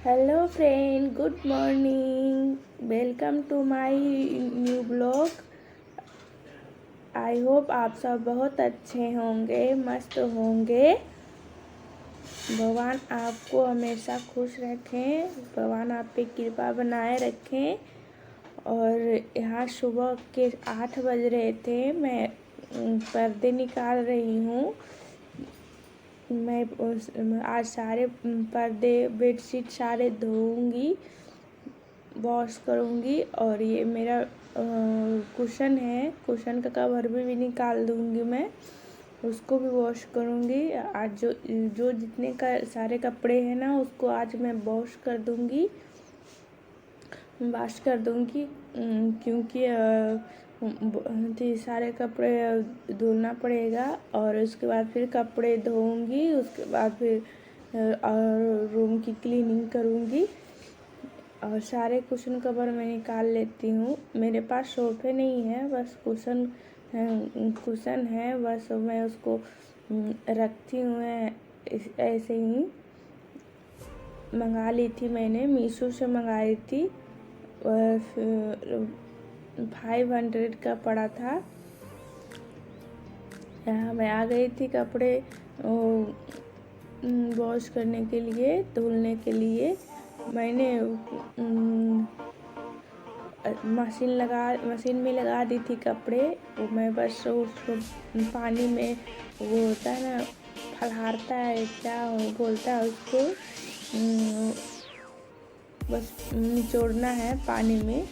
Hello friend, good morning. Welcome to my new blog. I hope आप सब बहुत अच्छे होंगे, मस्त होंगे। भगवान आपको हमेशा खुश रखें, भगवान आप पे कृपा बनाए रखें। और यहाँ सुबह के 8 बज रहे थे। मैं पर्दे निकाल रही हूँ। मैं आज सारे पर्दे बेडशीट सारे धोऊंगी, वॉश करूंगी। और ये मेरा कुशन है, कुशन का कवर भी निकाल दूंगी मैं, उसको भी वॉश करूंगी। आज जो जितने का सारे कपड़े हैं ना, उसको आज मैं वॉश कर दूंगी, क्योंकि सारे कपड़े धुलना पड़ेगा। और उसके बाद फिर कपड़े धोऊंगी, उसके बाद फिर रूम की क्लीनिंग करूंगी। और सारे कुशन कवर मैं निकाल लेती हूँ। मेरे पास सोफे नहीं है, बस कुशन है, बस मैं उसको रखती हूँ ऐसे ही। मंगा ली थी मैंने, मीशो से मंगाई थी। 500 का पड़ा था। यहाँ मैं आ गई थी कपड़े वॉश करने के लिए, धुलने के लिए। मैंने मशीन में लगा दी थी कपड़े। वो मैं बस उसको पानी में, वो होता है ना, फलहारता है, क्या बोलता है उसको, बस निचोड़ना है पानी में।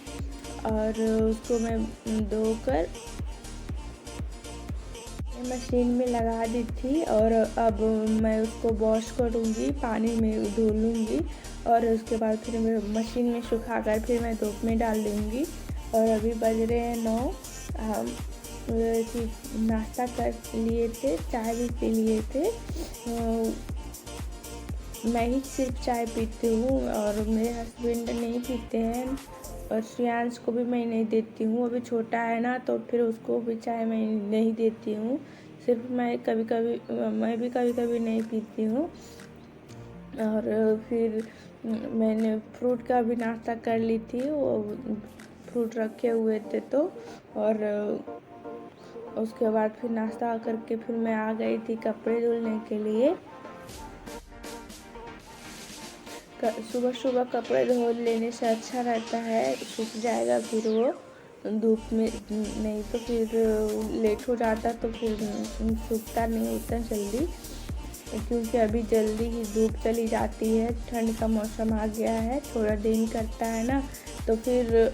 और उसको मैं धोकर मशीन में लगा दी थी। और अब मैं उसको वॉश करूँगी, पानी में धुलूँगी। और उसके बाद फिर मैं मशीन में सुखाकर फिर मैं धूप में डाल दूँगी। और अभी बज रहे हैं 9। हम नाश्ता कर लिए थे, चाय भी पी लिए थे। मैं ही सिर्फ चाय पीती हूँ और मेरे हस्बैंड नहीं पीते हैं। और श्रेयांश को भी मैं नहीं देती हूँ, अभी छोटा है ना, तो फिर उसको भी चाय मैं नहीं देती हूँ। सिर्फ मैं कभी कभी नहीं पीती हूँ। और फिर मैंने फ्रूट का भी नाश्ता कर ली थी, वो फ्रूट रखे हुए थे तो। और उसके बाद फिर नाश्ता करके फिर मैं आ गई थी कपड़े धुलने के लिए। सुबह सुबह कपड़े धो लेने से अच्छा रहता है, सूख जाएगा फिर वो धूप में, नहीं तो फिर लेट हो जाता तो फिर सूखता नहीं उतना जल्दी। क्योंकि अभी जल्दी ही धूप चली जाती है, ठंड का मौसम आ गया है, थोड़ा दिन करता है ना, तो फिर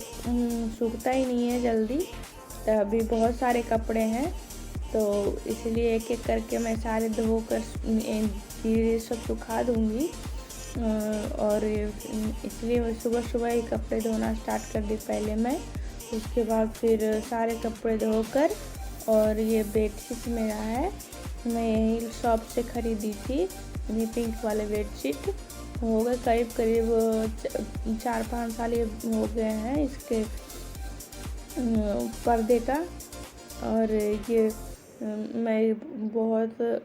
सूखता ही नहीं है जल्दी। तो अभी बहुत सारे कपड़े हैं, तो इसलिए एक एक करके मैं सारे धोकर धीरे सब सुखा दूँगी। और इसलिए सुबह सुबह ही कपड़े धोना स्टार्ट कर दी पहले मैं। उसके बाद फिर सारे कपड़े धोकर, और ये बेडशीट मेरा है, मैं यही शॉप से ख़रीदी थी, ये पिंक वाले बेडशीट। हो गए करीब 4-5 साल ये हो गए हैं इसके पर्दे का। और ये मैं बहुत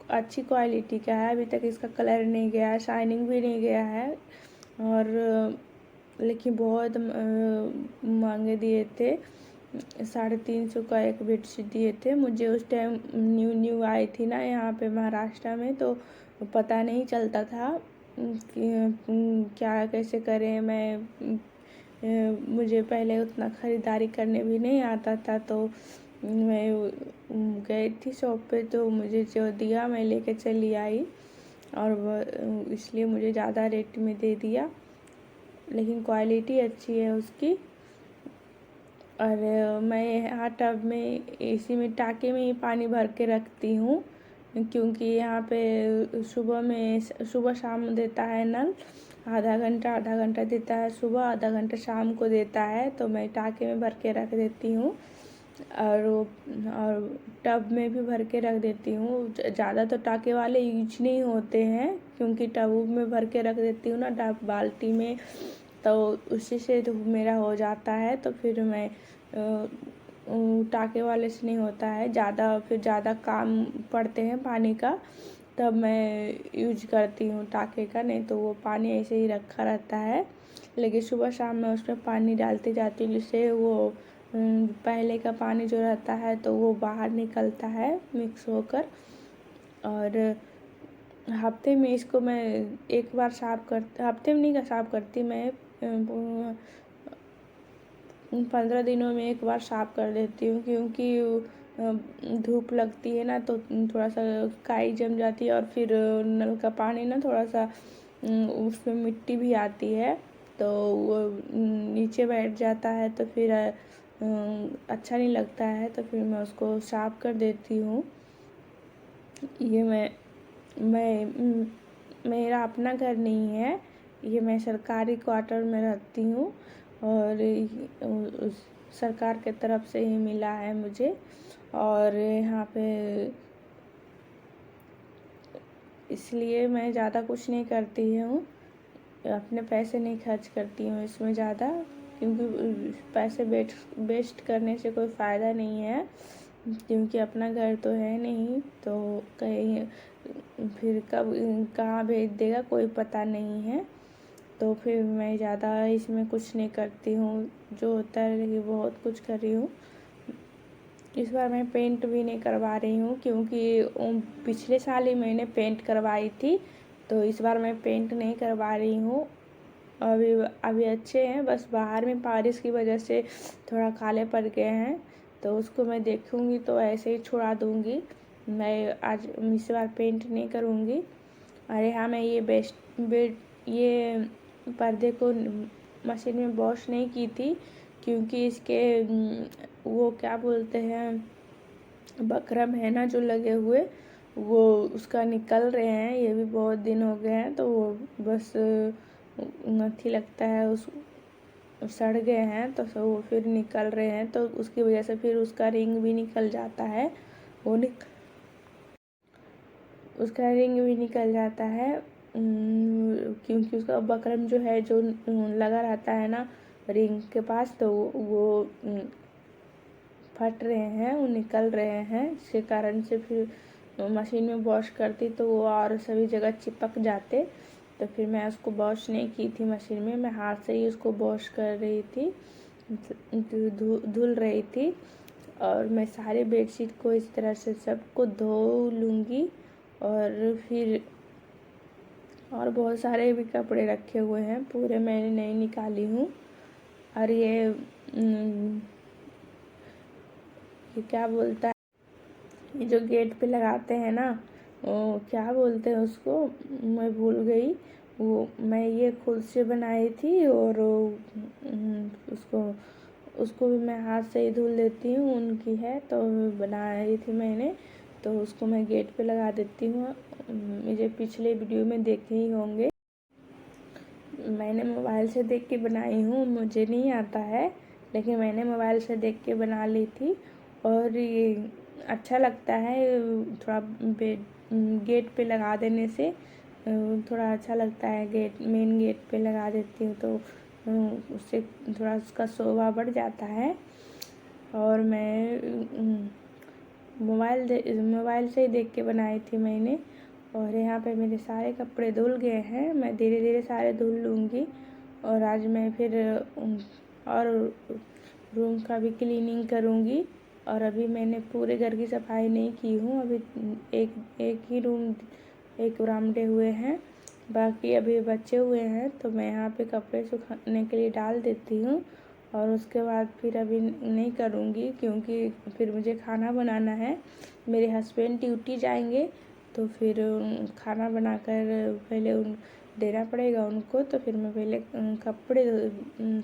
अच्छी क्वालिटी का है, अभी तक इसका कलर नहीं गया है, शाइनिंग भी नहीं गया है। और लेकिन बहुत महंगे दिए थे, 350 का एक बेडशीट दिए थे मुझे। उस टाइम न्यू आई थी ना यहाँ पे महाराष्ट्र में, तो पता नहीं चलता था कि क्या कैसे करें। मुझे पहले उतना ख़रीदारी करने भी नहीं आता था, तो मैं गई थी शॉप पे, तो मुझे जो दिया मैं लेके चली आई। और इसलिए मुझे ज़्यादा रेट में दे दिया, लेकिन क्वालिटी अच्छी है उसकी। और मैं यहाँ टब में, इसी में टाँके में ही पानी भर के रखती हूँ, क्योंकि यहाँ पे सुबह शाम देता है नल। आधा घंटा देता है सुबह, आधा घंटा शाम को देता है, तो मैं टाँके में भर के रख देती हूँ। और टब में भी भर के रख देती हूँ। ज़्यादा तो टाँके वाले यूज नहीं होते हैं, क्योंकि टब में भर के रख देती हूँ ना टब बाल्टी में, तो उसी से तो मेरा हो जाता है। तो फिर मैं टाँके वाले से नहीं होता है, ज़्यादा काम पड़ते हैं पानी का, तब मैं यूज करती हूँ टाके का, नहीं तो वो पानी ऐसे ही रखा रहता है। लेकिन सुबह शाम मैं उसमें पानी डालती जाती हूँ, जिससे वो पहले का पानी जो रहता है तो वो बाहर निकलता है मिक्स होकर। और हफ्ते में इसको मैं एक बार हफ्ते में नहीं साफ़ करती मैं, 15 दिनों में एक बार साफ़ कर देती हूँ, क्योंकि धूप लगती है ना तो थोड़ा सा काई जम जाती है, और फिर नल का पानी ना थोड़ा सा उसमें मिट्टी भी आती है, तो वो नीचे बैठ जाता है, तो फिर अच्छा नहीं लगता है, तो फिर मैं उसको साफ़ कर देती हूँ। ये मैं मेरा अपना घर नहीं है, ये मैं सरकारी क्वार्टर में रहती हूँ, और सरकार के तरफ से ही मिला है मुझे। और यहाँ पे इसलिए मैं ज़्यादा कुछ नहीं करती हूँ, अपने पैसे नहीं खर्च करती हूँ इसमें ज़्यादा, क्योंकि पैसे वेस्ट करने से कोई फ़ायदा नहीं है, क्योंकि अपना घर तो है नहीं, तो कहीं फिर कब कहाँ भेज देगा कोई पता नहीं है। तो फिर मैं ज़्यादा इसमें कुछ नहीं करती हूँ, जो होता है लेकिन बहुत कुछ कर रही हूँ। इस बार मैं पेंट भी नहीं करवा रही हूँ, क्योंकि पिछले साल ही मैंने पेंट करवाई थी, तो इस बार मैं पेंट नहीं करवा रही हूँ। अभी अच्छे हैं, बस बाहर में बारिश की वजह से थोड़ा काले पड़ गए हैं, तो उसको मैं देखूँगी तो ऐसे ही छुड़ा दूँगी। मैं आज इस बार पेंट नहीं करूँगी। अरे हाँ, मैं ये पर्दे को मशीन में वॉश नहीं की थी, क्योंकि इसके वो क्या बोलते हैं, बकरम है ना जो लगे हुए, वो उसका निकल रहे हैं। ये भी बहुत दिन हो गए हैं, तो वो बस नथी लगता है, उस सड़ गए हैं, तो वो फिर निकल रहे हैं, तो उसकी वजह से फिर उसका रिंग भी निकल जाता है। उसका रिंग भी निकल जाता है, क्योंकि उसका बकरम जो है, जो लगा रहता है ना रिंग के पास, तो वो फट रहे हैं, वो निकल रहे हैं। इसके कारण से फिर मशीन में वॉश करती तो वो और सभी जगह चिपक जाते, तो फिर मैं उसको वॉश नहीं की थी मशीन में, मैं हाथ से ही उसको वॉश कर रही थी, धुल रही थी। और मैं सारे बेडशीट को इस तरह से सबको धो लूँगी। और फिर और बहुत सारे भी कपड़े रखे हुए हैं, पूरे मैंने नहीं निकाली हूँ। और ये क्या बोलता है, ये जो गेट पे लगाते हैं ना, वो क्या बोलते हैं उसको, मैं भूल गई। वो मैं ये खुद से बनाई थी, और उसको उसको भी मैं हाथ से ही धुल देती हूँ, उनकी है तो बनाई थी मैंने, तो उसको मैं गेट पे लगा देती हूँ। मुझे पिछले वीडियो में देखे ही होंगे, मैंने मोबाइल से देख के बनाई हूँ, मुझे नहीं आता है, लेकिन मैंने मोबाइल से देख के बना ली थी। और ये अच्छा लगता है, थोड़ा गेट पे लगा देने से थोड़ा अच्छा लगता है। मेन गेट पे लगा देती हूँ तो उससे थोड़ा उसका शोभा बढ़ जाता है। और मैं मोबाइल से ही देख के बनाई थी मैंने। और यहाँ पे मेरे सारे कपड़े धुल गए हैं, मैं धीरे धीरे सारे धुल लूँगी। और आज मैं फिर और रूम का भी क्लीनिंग करूँगी। और अभी मैंने पूरे घर की सफाई नहीं की हूँ, अभी एक ही रूम, एक बरामदे हुए हैं, बाकी अभी बचे हुए हैं, तो मैं यहाँ पे कपड़े सुखाने के लिए डाल देती हूँ। और उसके बाद फिर अभी नहीं करूँगी, क्योंकि फिर मुझे खाना बनाना है। मेरे हस्बैंड ड्यूटी जाएंगे, तो फिर खाना बनाकर पहले देना पड़ेगा उनको, तो फिर मैं पहले कपड़े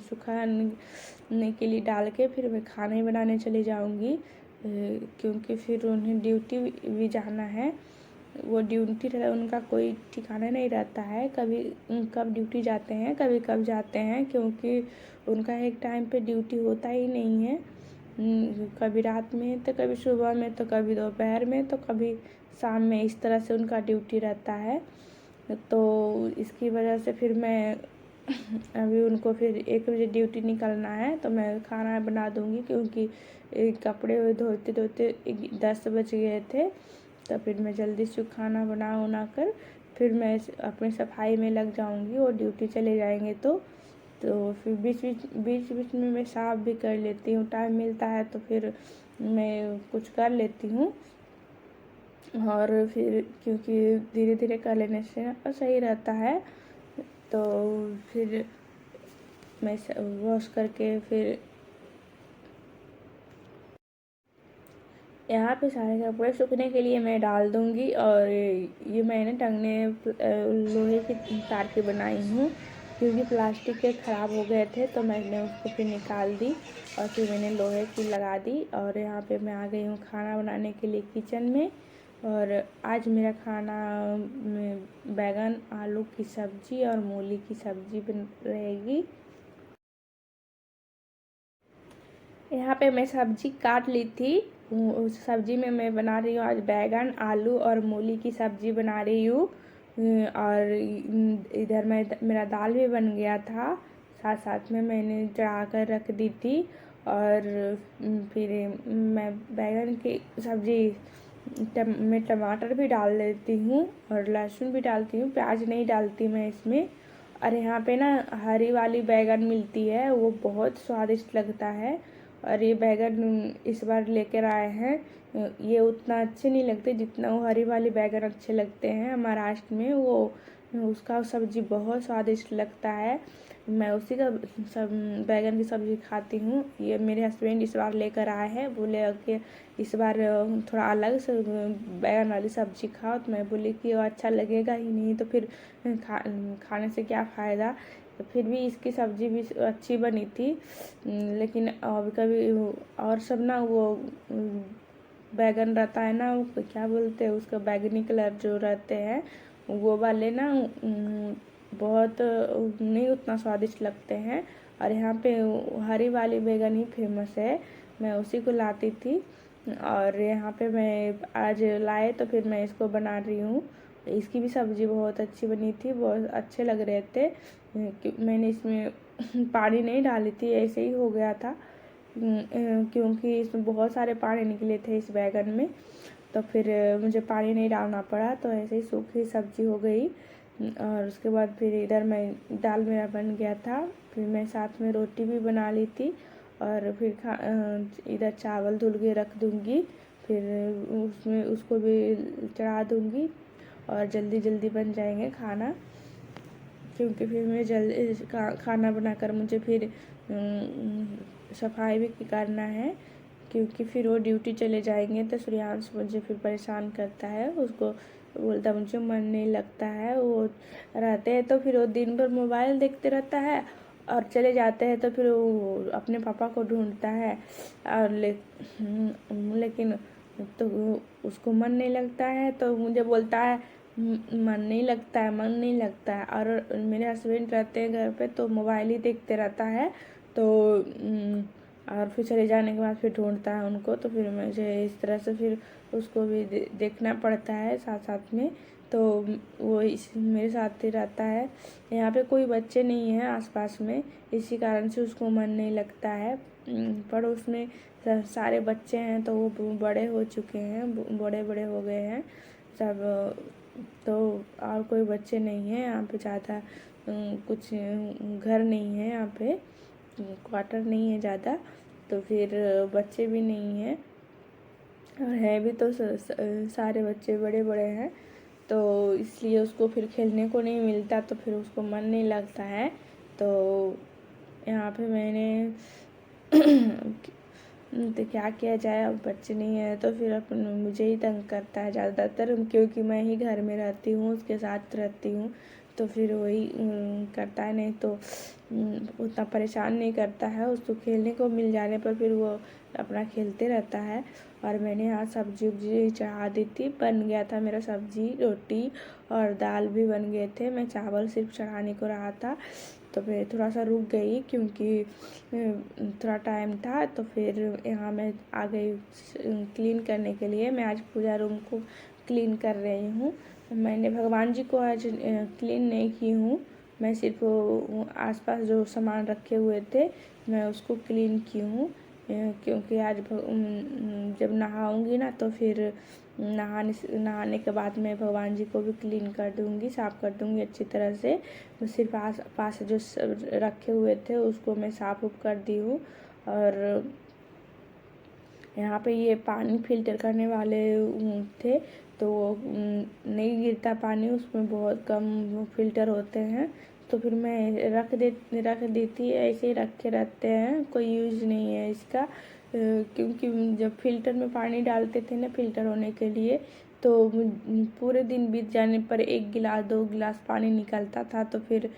सुखाने के लिए डाल के फिर मैं खाना ही बनाने चली जाऊँगी, क्योंकि फिर उन्हें ड्यूटी भी जाना है। वो ड्यूटी उनका कोई ठिकाना नहीं रहता है, कभी कब ड्यूटी जाते हैं, कभी कब जाते हैं, क्योंकि उनका एक टाइम पे ड्यूटी होता ही नहीं है। कभी रात में तो कभी सुबह में, तो कभी दोपहर में, तो कभी शाम में, इस तरह से उनका ड्यूटी रहता है। तो इसकी वजह से फिर मैं अभी उनको फिर 1 बजे ड्यूटी निकलना है, तो मैं खाना बना दूँगी, क्योंकि कपड़े धोते धोते 10 बज गए थे, तो फिर मैं जल्दी से खाना बना कर फिर मैं अपनी सफाई में लग जाऊंगी और ड्यूटी चले जाएंगे तो फिर बीच में मैं साफ़ भी कर लेती हूँ, टाइम मिलता है तो फिर मैं कुछ कर लेती हूँ। और फिर क्योंकि धीरे धीरे कर लेने से सही रहता है। तो फिर मैं वॉश करके फिर यहाँ पे सारे कपड़े सूखने के लिए मैं डाल दूँगी। और ये मैंने टंगने लोहे की तार की बनाई हूँ, क्योंकि प्लास्टिक के ख़राब हो गए थे तो मैंने उसको फिर निकाल दी और फिर मैंने लोहे की लगा दी। और यहाँ पे मैं आ गई हूँ खाना बनाने के लिए किचन में। और आज मेरा खाना में बैगन आलू की सब्ज़ी और मूली की सब्ज़ी बन रहेगी। यहाँ पे मैं सब्जी काट ली थी, उस सब्जी में मैं बना रही हूँ आज बैगन आलू और मूली की सब्जी बना रही हूँ। और इधर मेरा दाल भी बन गया था, साथ साथ में मैंने चढ़ा कर रख दी थी। और फिर मैं बैगन की सब्जी मैं टमाटर भी डाल देती हूँ और लहसुन भी डालती हूँ, प्याज नहीं डालती मैं इसमें। और यहाँ पे ना हरी वाली बैगन मिलती है, वो बहुत स्वादिष्ट लगता है। और ये बैगन इस बार लेकर आए हैं, ये उतना अच्छे नहीं लगते जितना वो हरी वाली बैगन अच्छे लगते हैं महाराष्ट्र में। वो उसका सब्ज़ी बहुत स्वादिष्ट लगता है, मैं उसी का सब बैगन की सब्ज़ी खाती हूँ। ये मेरे हस्बैंड इस बार लेकर आए हैं, बोले कि इस बार थोड़ा अलग से बैगन वाली सब्ज़ी खाओ। तो मैं बोली कि वो अच्छा लगेगा ही नहीं तो फिर खाने से क्या फ़ायदा। तो फिर भी इसकी सब्ज़ी भी अच्छी बनी थी। लेकिन अब कभी और सब ना वो बैगन रहता है ना, वो क्या बोलते हैं उसका, बैगनी कलर जो रहते हैं वो वाले ना बहुत नहीं उतना स्वादिष्ट लगते हैं। और यहाँ पे हरी वाली बैगन ही फेमस है, मैं उसी को लाती थी। और यहाँ पे मैं आज लाए तो फिर मैं इसको बना रही हूँ। इसकी भी सब्ज़ी बहुत अच्छी बनी थी, बहुत अच्छे लग रहे थे। मैंने इसमें पानी नहीं डाली थी, ऐसे ही हो गया था क्योंकि इसमें बहुत सारे पानी निकले थे इस बैगन में। तो फिर मुझे पानी नहीं डालना पड़ा, तो ऐसे ही सूखी सब्ज़ी हो गई। और उसके बाद फिर इधर मैं दाल मेरा बन गया था, फिर मैं साथ में रोटी भी बना ली थी। और फिर इधर चावल धुल के रख दूँगी, फिर उसमें उसको भी चढ़ा दूँगी और जल्दी जल्दी बन जाएंगे खाना। क्योंकि फिर मैं जल्दी खाना बनाकर मुझे फिर सफाई भी करना है, क्योंकि फिर वो ड्यूटी चले जाएंगे। तो सूर्यांश मुझे फिर परेशान करता है, उसको बोलता मुझे मन नहीं लगता है। वो रहते हैं तो फिर वो दिन भर मोबाइल देखते रहता है और चले जाते हैं तो फिर वो अपने पापा को ढूंढता है। और लेकिन तो उसको मन नहीं लगता है तो मुझे बोलता है मन नहीं लगता है, मन नहीं लगता है। और मेरे हस्बैंड रहते हैं घर पे तो मोबाइल ही देखते रहता है। तो और फिर चले जाने के बाद फिर ढूंढता है उनको, तो फिर मुझे इस तरह से फिर उसको भी देखना पड़ता है साथ साथ में। तो वो मेरे साथ ही रहता है। यहाँ पे कोई बच्चे नहीं हैं आसपास में, इसी कारण से उसको मन नहीं लगता है। पड़ोस में सारे बच्चे हैं तो वो बड़े हो चुके हैं, बड़े बड़े हो गए हैं सब। तो और कोई बच्चे नहीं हैं यहाँ पे ज़्यादा, कुछ घर नहीं है यहाँ पे, क्वार्टर नहीं है ज़्यादा, तो फिर बच्चे भी नहीं हैं। और है भी तो सारे बच्चे बड़े बड़े हैं, तो इसलिए उसको फिर खेलने को नहीं मिलता, तो फिर उसको मन नहीं लगता है। तो यहाँ पे मैंने तो क्या किया जाए, अब बच्चे नहीं है तो फिर अपन मुझे ही तंग करता है ज़्यादातर, क्योंकि मैं ही घर में रहती हूँ, उसके साथ रहती हूँ। तो फिर वही करता है, नहीं तो उतना परेशान नहीं करता है। उसको खेलने को मिल जाने पर फिर वो अपना खेलते रहता है। और मैंने यहाँ सब्जी उब्जी चढ़ा दी थी, बन गया था मेरा सब्जी रोटी और दाल भी बन गए थे। मैं चावल सिर्फ चढ़ाने को रहा था, तो मैं थोड़ा सा रुक गई क्योंकि थोड़ा टाइम था। तो फिर यहाँ मैं आ गई क्लीन करने के लिए। मैं आज पूजा रूम को क्लीन कर रही हूँ। मैंने भगवान जी को आज क्लीन नहीं की हूँ, मैं सिर्फ आसपास जो सामान रखे हुए थे मैं उसको क्लीन की हूँ। क्योंकि आज जब नहाऊंगी ना तो फिर नहाने के बाद मैं भगवान जी को भी क्लीन कर दूंगी, साफ़ कर दूंगी अच्छी तरह से। सिर्फ पास जो रखे हुए थे उसको मैं साफ़ कर दी हूँ। और यहाँ पे ये पानी फिल्टर करने वाले थे तो नहीं गिरता पानी, उसमें बहुत कम फिल्टर होते हैं। तो फिर मैं रख देती, ऐसे ही रखे रहते हैं, कोई यूज़ नहीं है इसका। क्योंकि जब फिल्टर में पानी डालते थे ना फिल्टर होने के लिए, तो पूरे दिन बीत जाने पर 1 गिलास 2 गिलास पानी निकलता था। तो फिर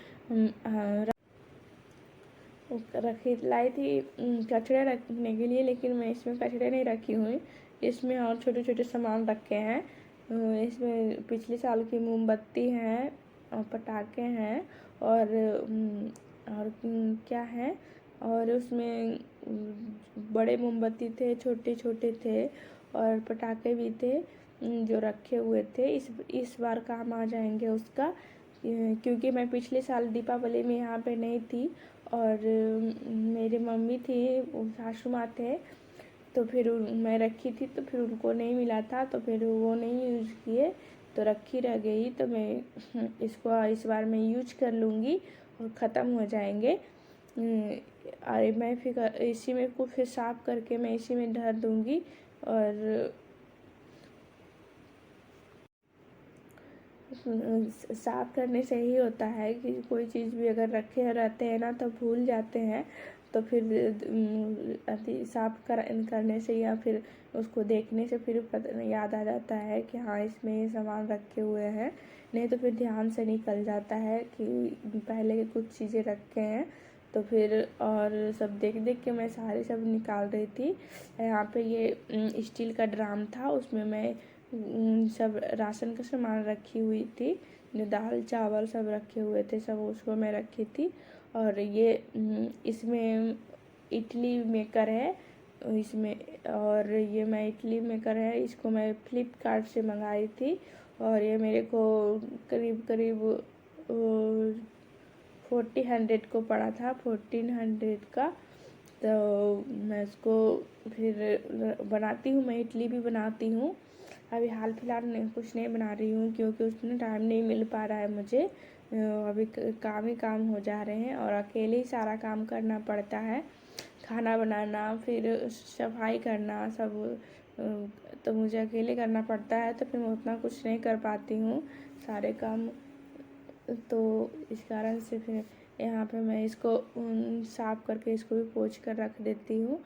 रखी लाई थी कचड़े रखने के लिए, लेकिन मैं इसमें कचड़े नहीं रखी हुई। इसमें और छोटे छोटे सामान रखे हैं। इसमें पिछले साल की मोमबत्ती हैं और पटाखे हैं और क्या है, और उसमें बड़े मोमबत्ती थे, छोटे छोटे थे, और पटाखे भी थे जो रखे हुए थे। इस बार काम आ जाएंगे उसका, क्योंकि मैं पिछले साल दीपावली में यहाँ पे नहीं थी और मेरी मम्मी थी, सासू माँ थे, तो फिर मैं रखी थी तो फिर उनको नहीं मिला था, तो फिर वो नहीं यूज़ किए तो रखी रह गई। तो मैं इसको इस बार मैं यूज कर लूँगी और ख़त्म हो जाएंगे। अरे मैं फिर इसी में को फिर साफ़ करके मैं इसी में धर दूँगी। और साफ़ करने से ही होता है कि कोई चीज़ भी अगर रखे रहते हैं ना तो भूल जाते हैं, तो फिर साफ़ करने से या फिर उसको देखने से फिर याद आ जाता है कि हाँ इसमें ये सामान रखे हुए हैं। नहीं तो फिर ध्यान से निकल जाता है कि पहले के कुछ चीज़ें रखे हैं। तो फिर और सब देख देख के मैं सारे सब निकाल रही थी। यहाँ पे ये स्टील का ड्राम था, उसमें मैं सब राशन का सामान रखी हुई थी, दाल चावल सब रखे हुए थे, सब उसको मैं रखी थी। और ये इसमें इडली मेकर है इसमें, और ये मैं इडली मेकर है, इसको मैं फ्लिपकार्ट से मंगाई थी। और ये मेरे को करीब 1400 को पड़ा था, 1400 का। तो मैं इसको फिर बनाती हूँ, मैं इडली भी बनाती हूँ। अभी हाल फिलहाल कुछ नहीं बना रही हूँ क्योंकि उसमें टाइम नहीं मिल पा रहा है मुझे। अभी काम ही काम हो जा रहे हैं और अकेले ही सारा काम करना पड़ता है, खाना बनाना फिर सफाई करना सब, तो मुझे अकेले करना पड़ता है। तो फिर मैं उतना कुछ नहीं कर पाती हूँ सारे काम। तो इस कारण से फिर यहाँ पे मैं इसको साफ़ करके इसको भी पोंछ कर रख देती हूँ।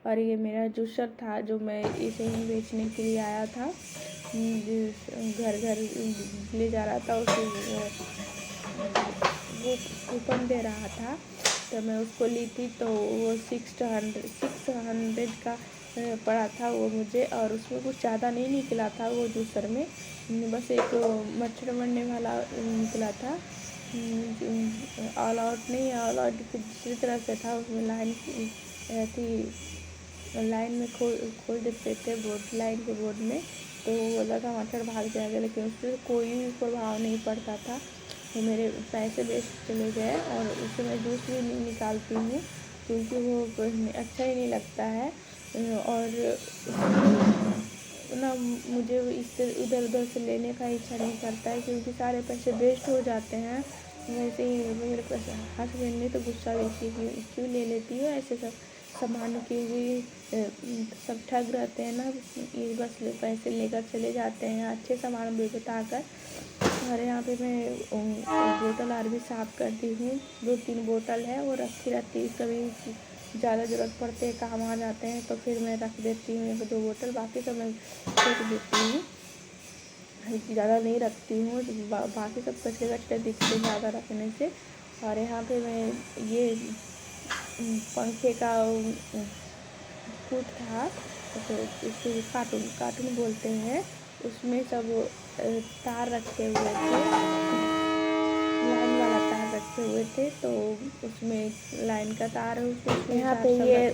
और ये मेरा जूसर था जो मैं इसे ही बेचने के लिए आया था, घर घर ले जा रहा था, उसे वो कूपन दे रहा था, तो मैं उसको ली थी। तो वो 600 का पड़ा था वो मुझे, और उसमें कुछ ज़्यादा नहीं निकला था वो जूसर में, बस एक मच्छर मरने वाला निकला था। ऑल आउट नहीं, ऑल आउट दूसरी तरह से था, उसमें लाइन थी, लाइन में खोल देते थे बोर्ड, लाइन के बोर्ड में, तो वो लगा मच्छर भाग जाएगा, लेकिन उससे कोई भी प्रभाव नहीं पड़ता था। तो मेरे पैसे वेस्ट चले गए और उससे मैं जूस भी नहीं निकालती हूँ क्योंकि वो अच्छा ही नहीं लगता है। और ना मुझे इससे इधर उधर से लेने का इच्छा नहीं करता है क्योंकि सारे पैसे वेस्ट हो जाते हैं। वैसे ही मेरे पैसे हस्बैंड ने तो गुस्सा देती है कि क्यों ले लेती हो ऐसे सब सामान की भी, सब ठग रहते हैं ना, ये बस पैसे लेकर चले जाते हैं अच्छे सामान भी बताकर। और यहाँ पे मैं बोतल और भी साफ़ करती हूँ, 2-3 बोतल है वो रखी रहती है, कभी ज़्यादा ज़रूरत पड़ते हैं काम आ जाते हैं तो फिर मैं रख देती हूँ 1-2 बोतल, बाकी तो मैं फेंक देती हूँ, ज़्यादा नहीं रखती हूँ। बाकी सब कचरे दिखते ज़्यादा रखने से। और यहाँ पे मैं ये पंखे का फूट था, तो इसको कार्टून बोलते हैं, उसमें सब तार रखे हुए थे, लाइन वाला तार रखे हुए थे, तो उसमें लाइन का तार है, उसमें यहाँ पे ये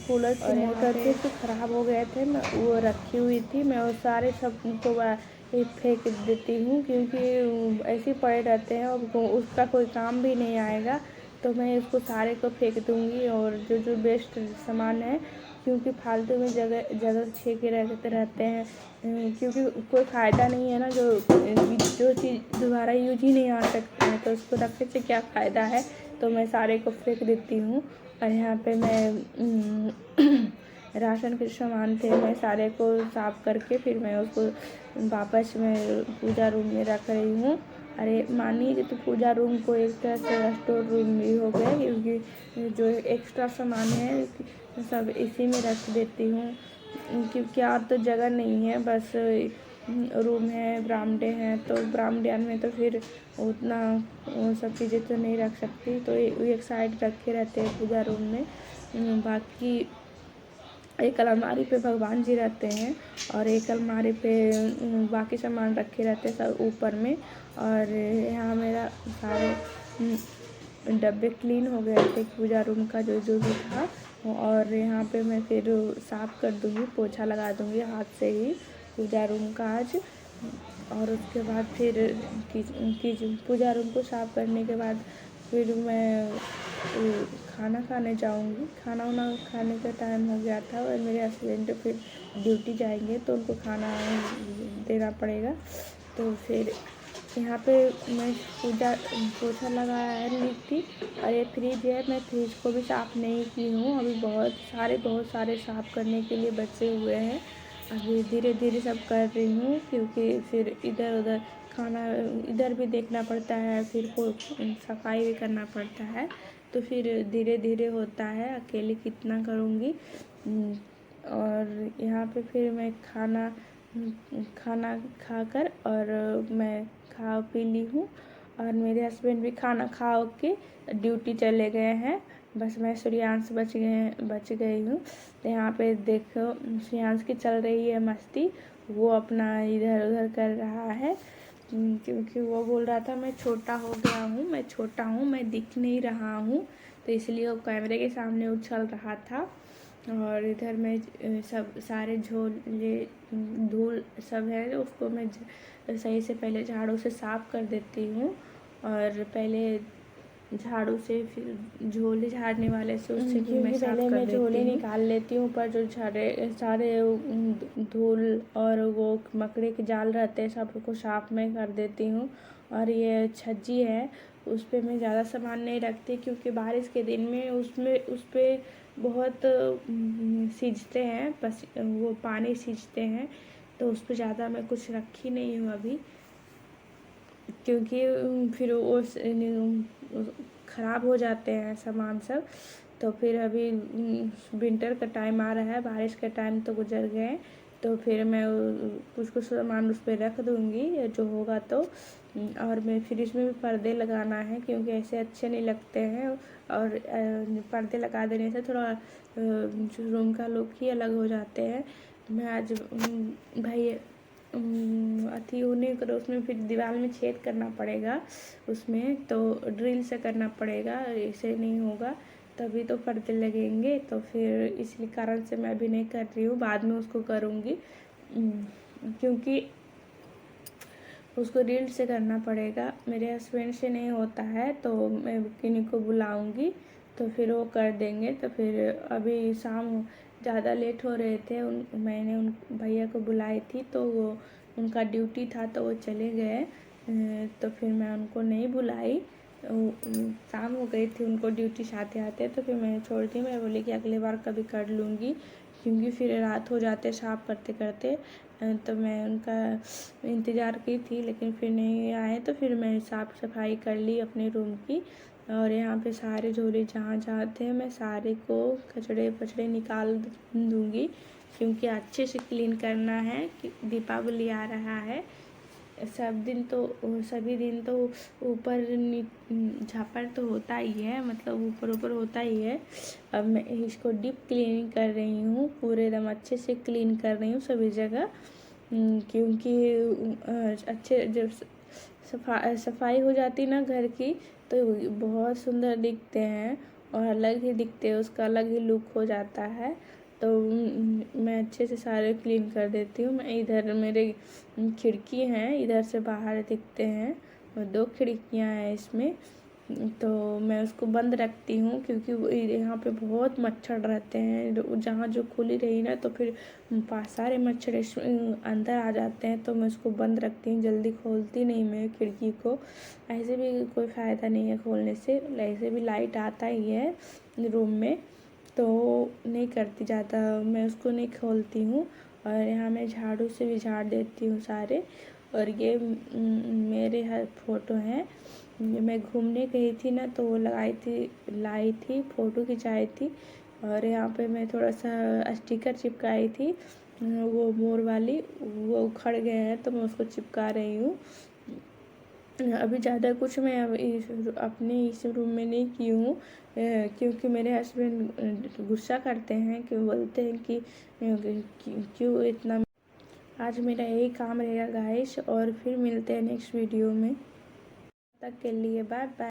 कूलर की मोटर थे तो ख़राब हो गए थे, मैं वो रखी हुई थी, मैं वो सारे सब को फेंक देती हूँ क्योंकि ऐसे पड़े रहते हैं और उसका कोई काम भी नहीं आएगा। तो मैं इसको सारे को फेंक दूँगी और जो जो वेस्ट सामान है, क्योंकि फालतू में जगह जगह छेके रहते हैं, क्योंकि कोई फ़ायदा नहीं है ना, जो चीज़ दोबारा यूज ही नहीं आ सकती है तो उसको रखने से क्या फ़ायदा है। तो मैं सारे को फेंक देती हूँ। और यहाँ पे मैं राशन के सामान थे, मैं सारे को साफ़ करके फिर मैं उसको वापस मैं पूजा रूम में रख रही हूँ। अरे मानिए कि तो पूजा रूम को एक तरह से स्टोर रूम भी हो गया, क्योंकि जो एक्स्ट्रा सामान है सब इसी में रख देती हूँ, क्योंकि और तो जगह नहीं है, बस रूम है, बरामदे हैं, तो बरामदे में तो फिर उतना वो सब चीज़ें तो नहीं रख सकती, तो एक साइड रखे रहते हैं पूजा रूम में। बाकी एक अलमारी पे भगवान जी रहते हैं और एक अलमारी पे बाकी सामान रखे रहते हैं सब ऊपर में। और यहाँ मेरा सारे डब्बे क्लीन हो गए थे पूजा रूम का जो जो भी था। और यहाँ पे मैं फिर साफ़ कर दूँगी, पोछा लगा दूँगी हाथ से ही पूजा रूम का आज। और उसके बाद फिर पूजा रूम को साफ़ करने के बाद फिर मैं खाना खाने जाऊँगी। खाना वाना खाने का टाइम हो गया था और मेरे हस्बैंड फिर ड्यूटी जाएंगे तो उनको खाना देना पड़ेगा। तो फिर यहाँ पे मैं पोछा लगाया है लिपटी। और ये फ्रिज है, मैं फ्रिज को भी साफ़ नहीं की हूँ, अभी बहुत सारे साफ़ करने के लिए बचे हुए हैं। अभी धीरे धीरे सब कर रही हूँ, क्योंकि फिर इधर उधर खाना इधर भी देखना पड़ता है, फिर सफाई भी करना पड़ता है, तो फिर धीरे धीरे होता है, अकेले कितना करूँगी। और यहाँ पे फिर मैं खाना खाकर और मैं खा पी ली हूँ और मेरे हस्बैंड भी खाना खा के ड्यूटी चले गए हैं। बस मैं सूर्यांश बच गई हूँ। तो यहाँ पे देखो सूर्यांश की चल रही है मस्ती, वो अपना इधर उधर कर रहा है, क्योंकि वो बोल रहा था मैं छोटा हो गया हूँ, मैं छोटा हूँ, मैं दिख नहीं रहा हूँ, तो इसलिए वो कैमरे के सामने उछल रहा था। और इधर मैं सब सारे झोले धूल सब है उसको मैं सही से पहले झाड़ू से साफ़ कर देती हूँ। और पहले झाड़ू से फिर झोले झाड़ने वाले से उससे भी मैं साफ़ कर देती हूँ। झोले निकाल लेती हूँ, पर जो सारे धूल और वो मकड़ी के जाल रहते हैं सबको साफ़ मैं कर देती हूँ। और ये छज्जी है, उस पर मैं ज़्यादा सामान नहीं रखती, क्योंकि बारिश के दिन में उस पर बहुत सींचते हैं, बस वो पानी सींचते हैं, तो उस पर ज़्यादा मैं कुछ रखी नहीं हूँ अभी, क्योंकि फिर वो ख़राब हो जाते हैं सामान सब। तो फिर अभी विंटर का टाइम आ रहा है, बारिश का टाइम तो गुजर गए, तो फिर मैं कुछ सामान उस पर रख दूँगी जो होगा तो। और मैं फिर इसमें भी पर्दे लगाना है, क्योंकि ऐसे अच्छे नहीं लगते हैं, और पर्दे लगा देने से थोड़ा रूम का लुक ही अलग हो जाते हैं। मैं आज भाई अथी होने करो, उसमें फिर दीवार में छेद करना पड़ेगा, उसमें तो ड्रिल से करना पड़ेगा, ऐसे नहीं होगा, तभी तो पर्दे लगेंगे। तो फिर इसी कारण से मैं अभी नहीं कर रही हूँ, बाद में उसको करूँगी, क्योंकि उसको ड्रिल से करना पड़ेगा। मेरे हस्बैंड से नहीं होता है, तो मैं किन्हीं को बुलाऊँगी तो फिर वो कर देंगे। तो फिर अभी शाम ज़्यादा लेट हो रहे थे, मैंने उन भैया को बुलाई थी, तो वो उनका ड्यूटी था तो वो चले गए, तो फिर मैं उनको नहीं बुलाई, शाम हो गई थी उनको ड्यूटी से आते आते, तो फिर मैंने छोड़ दी। मैं बोली कि अगली बार कभी कर लूँगी, क्योंकि फिर रात हो जाते साफ़ करते करते। तो मैं उनका इंतज़ार की थी, लेकिन फिर नहीं आए, तो फिर मैं साफ़ सफाई कर ली अपने रूम की। और यहाँ पे सारे झोले जहाँ जहाँ थे मैं सारे को कचड़े पचड़े निकाल दूँगी, क्योंकि अच्छे से क्लीन करना है, कि दीपावली आ रहा है। सभी दिन तो ऊपर झापर तो होता ही है, मतलब ऊपर होता ही है। अब मैं इसको डीप क्लीनिंग कर रही हूँ, पूरे एकदम अच्छे से क्लीन कर रही हूँ सभी जगह, क्योंकि अच्छे जब सफाई हो जाती ना घर की, तो बहुत सुंदर दिखते हैं और अलग ही दिखते हैं, उसका अलग ही लुक हो जाता है। तो मैं अच्छे से सारे क्लीन कर देती हूँ। मैं इधर मेरे खिड़की हैं, इधर से बाहर दिखते हैं, और 2 खिड़कियाँ हैं इसमें, तो मैं उसको बंद रखती हूँ, क्योंकि यहाँ पे बहुत मच्छर रहते हैं। जहाँ जो खुली रही ना तो फिर सारे मच्छर अंदर आ जाते हैं, तो मैं उसको बंद रखती हूँ, जल्दी खोलती नहीं मैं खिड़की को। ऐसे भी कोई फ़ायदा नहीं है खोलने से, ऐसे भी लाइट आता ही है रूम में, तो नहीं करती ज़्यादा, मैं उसको नहीं खोलती हूँ। और यहाँ मैं झाड़ू से भी झाड़ देती हूँ सारे। और ये मेरे फ़ोटो हैं, मैं घूमने गई थी ना तो वो लाई थी, फ़ोटो खिंचाई थी। और यहाँ पे मैं थोड़ा सा स्टिकर चिपकाई थी, वो मोर वाली, वो उखड़ गए हैं तो मैं उसको चिपका रही हूँ। अभी ज़्यादा कुछ मैं अपने इस रूम में नहीं की हूँ, क्योंकि मेरे हस्बैंड गुस्सा करते हैं, कि बोलते हैं कि क्यों इतना। आज मेरा यही काम रहेगा गाइस, और फिर मिलते हैं नेक्स्ट वीडियो में। तब तक के लिए बाय बाय।